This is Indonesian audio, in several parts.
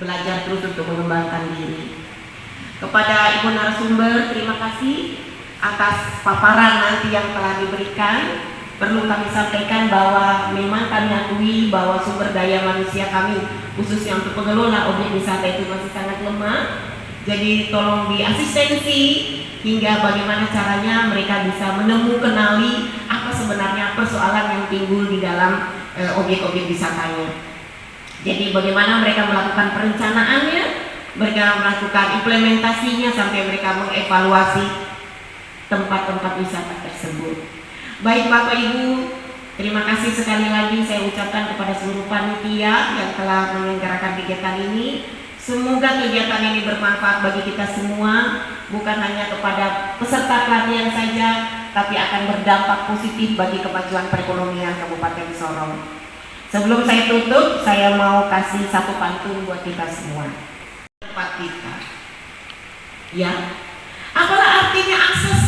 belajar terus untuk mengembangkan diri. Kepada Ibu narasumber, terima kasih atas paparan nanti yang telah diberikan. Perlu kami sampaikan bahwa memang kami akui bahwa sumber daya manusia kami khususnya untuk pengelola objek wisata itu masih sangat lemah. Jadi tolong diasistensi hingga bagaimana caranya mereka bisa kenali apa sebenarnya persoalan yang timbul di dalam objek-objek wisatanya. Jadi bagaimana mereka melakukan perencanaannya, mereka melakukan implementasinya sampai mereka mengevaluasi tempat-tempat wisata tersebut. Baik Bapak Ibu, terima kasih sekali lagi saya ucapkan kepada seluruh panitia yang telah menyelenggarakan kegiatan ini. Semoga kegiatan ini bermanfaat bagi kita semua, bukan hanya kepada peserta pelatihan saja, tapi akan berdampak positif bagi kemajuan perekonomian Kabupaten Sorong. Sebelum saya tutup, saya mau kasih satu pantun buat kita semua. Tempat kita, ya. Apalah artinya akses?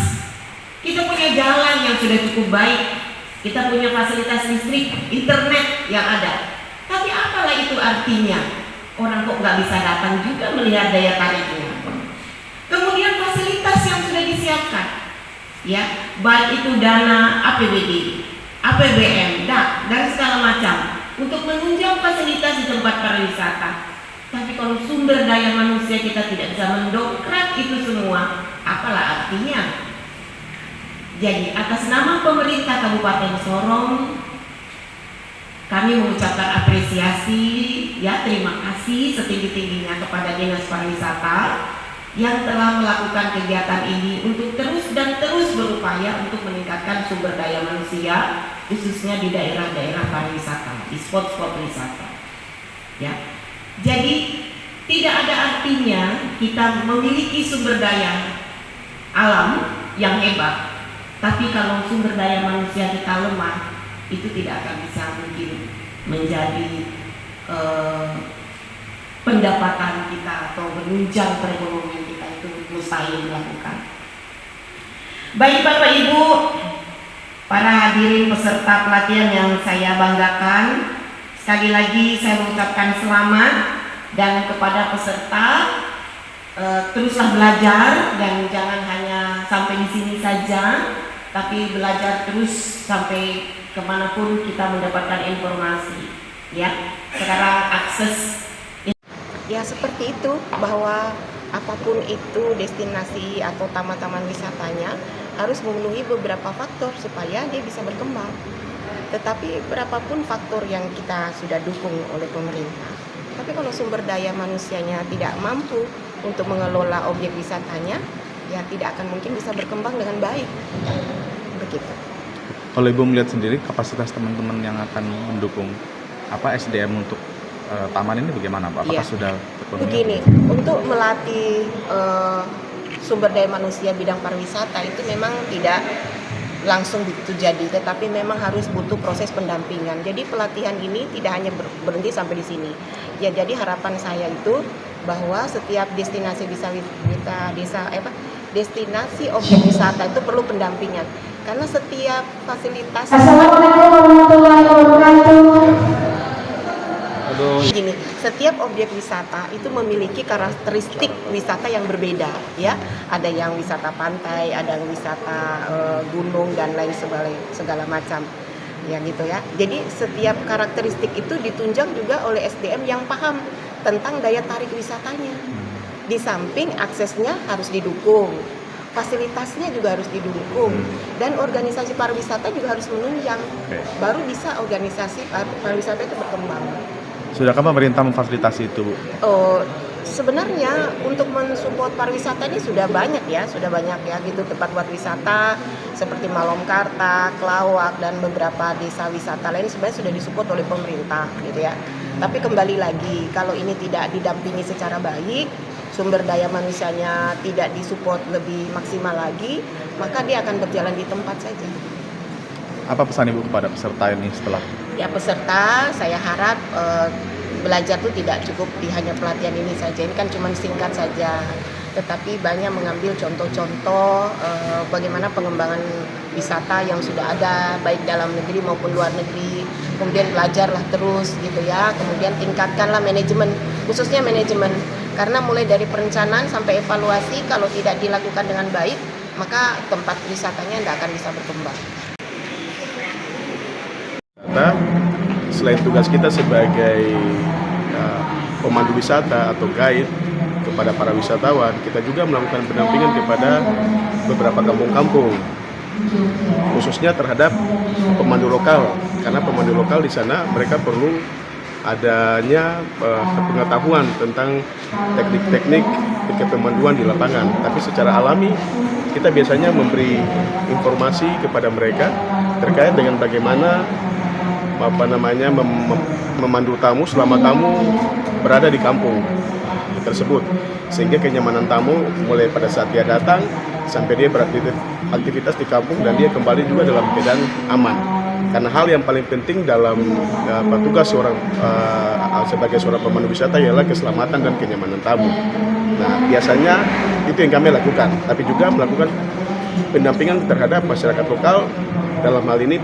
Kita punya jalan yang sudah cukup baik, kita punya fasilitas listrik, internet yang ada. Tapi apalah itu artinya? Orang kok nggak bisa datang juga melihat daya tariknya. Kemudian fasilitas yang sudah disiapkan, ya, baik itu dana APBD, APBN, dan segala macam untuk menunjang fasilitas di tempat pariwisata. Tapi kalau sumber daya manusia kita tidak bisa mendongkrak itu semua, apalah artinya? Jadi atas nama pemerintah Kabupaten Sorong, kami mengucapkan apresiasi, ya, terima kasih setinggi-tingginya kepada Dinas Pariwisata yang telah melakukan kegiatan ini untuk terus berupaya untuk meningkatkan sumber daya manusia khususnya di daerah-daerah pariwisata, di spot-spot wisata. Ya. Jadi tidak ada artinya kita memiliki sumber daya alam yang hebat, tapi kalau sumber daya manusia kita lemah, itu tidak akan bisa mungkin menjadi pendapatan kita atau menunjang perekonomian kita, itu mustahil dilakukan. Baik Bapak Ibu, para hadirin peserta pelatihan yang saya banggakan, sekali lagi saya mengucapkan selamat, dan kepada peserta teruslah belajar dan jangan hanya sampai di sini saja, tapi belajar terus sampai kemanapun kita mendapatkan informasi, ya. Sekarang akses, ya, seperti itu, bahwa apapun itu destinasi atau taman-taman wisatanya harus memenuhi beberapa faktor supaya dia bisa berkembang. Tetapi berapapun faktor yang kita sudah dukung oleh pemerintah, tapi kalau sumber daya manusianya tidak mampu untuk mengelola objek wisatanya, ya tidak akan mungkin bisa berkembang dengan baik. Begitu. Kalau Ibu melihat sendiri kapasitas teman-teman yang akan mendukung SDM untuk taman ini bagaimana, Pak? Apakah sudah terpenuhi? Begini, untuk melatih sumber daya manusia bidang pariwisata itu memang tidak langsung begitu jadi, tetapi memang harus butuh proses pendampingan. Jadi pelatihan ini tidak hanya berhenti sampai di sini. Ya, jadi harapan saya itu bahwa setiap destinasi destinasi objek wisata itu perlu pendampingan. Karena setiap fasilitas. Assalamualaikum warahmatullahi wabarakatuh. Gini, setiap objek wisata itu memiliki karakteristik wisata yang berbeda, ya. Ada yang wisata pantai, ada yang wisata gunung dan lain segala macam, ya gitu ya. Jadi setiap karakteristik itu ditunjang juga oleh SDM yang paham tentang daya tarik wisatanya. Di samping aksesnya harus didukung, fasilitasnya juga harus didukung, dan organisasi pariwisata juga harus menunjang. Baru bisa organisasi pariwisata itu berkembang. Sudahkah pemerintah memfasilitasi itu, Bu? Sebenarnya untuk mensupport pariwisata ini sudah banyak ya gitu, tempat buat wisata seperti Malomkarta, Kelawak, dan beberapa desa wisata lain sebenarnya sudah disupport oleh pemerintah gitu ya. Tapi kembali lagi, kalau ini tidak didampingi secara baik, sumber daya manusianya tidak disupport lebih maksimal lagi, maka dia akan berjalan di tempat saja. Apa pesan Ibu kepada peserta ini setelah? Ya, peserta saya harap belajar itu tidak cukup di hanya pelatihan ini saja. Ini kan cuma singkat saja, tetapi banyak mengambil contoh-contoh bagaimana pengembangan wisata yang sudah ada baik dalam negeri maupun luar negeri. Kemudian belajarlah terus gitu ya. Kemudian tingkatkanlah manajemen khususnya manajemen. Karena mulai dari perencanaan sampai evaluasi, kalau tidak dilakukan dengan baik, maka tempat wisatanya tidak akan bisa berkembang. Selain tugas kita sebagai pemandu wisata atau guide kepada para wisatawan, kita juga melakukan pendampingan kepada beberapa kampung-kampung, khususnya terhadap pemandu lokal, karena pemandu lokal di sana mereka perlu adanya pengetahuan tentang teknik-teknik kepemanduan di lapangan. Tapi secara alami kita biasanya memberi informasi kepada mereka terkait dengan bagaimana memandu tamu selama tamu berada di kampung tersebut, sehingga kenyamanan tamu mulai pada saat dia datang sampai dia beraktivitas di kampung dan dia kembali juga dalam keadaan aman. Karena hal yang paling penting dalam tugas sebagai seorang pemandu wisata ialah keselamatan dan kenyamanan tamu. Nah, biasanya itu yang kami lakukan, tapi juga melakukan pendampingan terhadap masyarakat lokal, dalam hal ini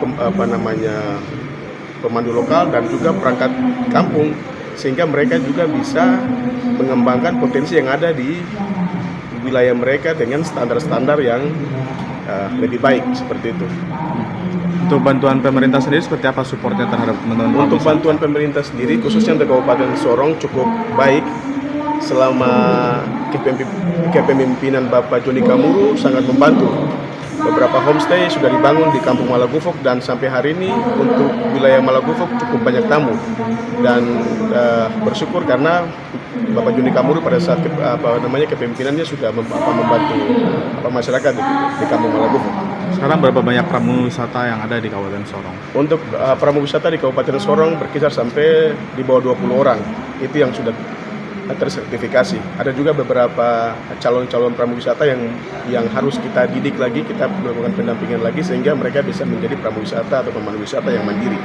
pemandu lokal dan juga perangkat kampung, sehingga mereka juga bisa mengembangkan potensi yang ada di wilayah mereka dengan standar-standar yang lebih baik, seperti itu. Untuk bantuan pemerintah sendiri seperti apa supportnya terhadap teman-teman? Untuk bantuan pemerintah sendiri, khususnya untuk Kabupaten Sorong, cukup baik. Selama kepemimpinan Bapak Joni Kamuru sangat membantu. Beberapa homestay sudah dibangun di Kampung Malagufuk, dan sampai hari ini untuk wilayah Malagufuk cukup banyak tamu, dan bersyukur karena Bapak Joni Kamuru pada saat kepemimpinannya sudah membantu masyarakat di Kampung Malagufuk. Sekarang berapa banyak pramu wisata yang ada di Kabupaten Sorong? Untuk pramu wisata di Kabupaten Sorong berkisar sampai di bawah 20 orang. Itu yang sudah tersertifikasi. Ada juga beberapa calon-calon pramu wisata yang harus kita didik lagi, kita melakukan pendampingan lagi sehingga mereka bisa menjadi pramu wisata atau pemandu wisata yang mandiri.